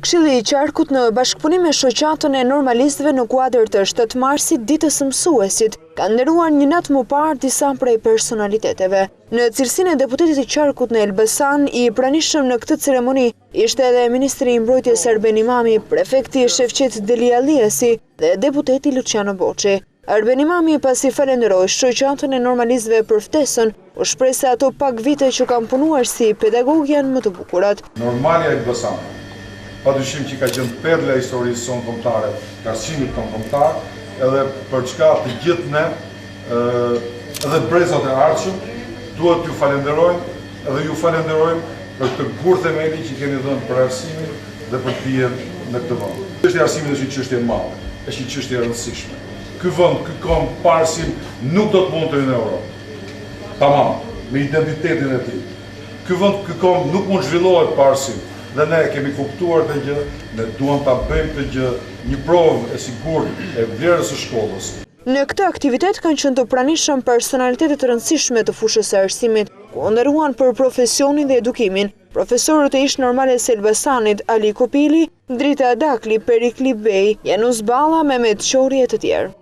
Këshilli i Qarkut në bashkëpunim me shoqatën e normalistëve në kuadër të 7 marsit ditës së mësuesit, ka nderuar një natë më parë disa prej personaliteteve. Në cilësinë e deputetit i Qarkut në Elbasan, i pranishëm në këtë ceremoni ishte edhe ministri i mbrojtjes Arben Imami, prefekti Shefqet Delialiesi dhe deputeti Luciano Boçi. Arben Imami pasi falenderoi shoqatën e normalistëve për ftesën, u shpreh se ato pak vite që kanë punuar si pedagog janë më të bukurat. Normalja e Elbasanit, padyshim që ka qenë perla e historisë sonë kombëtare, të arsimit tonë kombëtar, edhe për çka të gjithë ne, edhe brezat e ardhshëm, duhet t'ju falenderojmë edhe ju falenderojmë për këtë gur themeli që keni dhënë për arsimin dhe për të jetë në këtë vend. Çështja e arsimit është një çështje e madhe, është një çështje e rëndësishme. Ky vend, ky kom pa arsim nuk do të mund të hyjë në Europë. Tamam, me identitetin e tij. Ky vend, ky kom nuk mund zhvillohet pa arsim. Dhe ne kemi kuptuar të gjë, ne duam ta bëjmë të gjë, një provë e sigurt e vlerës së shkollës. Në këtë aktivitet kanë qenë të pranishëm personalitetet të rëndësishme të fushës së arsimit, ku nderuan për profesionin dhe edukimin, profesorët e ish normales së Elbasanit, Ali Kopili, Drita Adakli, Perikli Bey, Janus Balla, Mehmet Qori e të tjerë.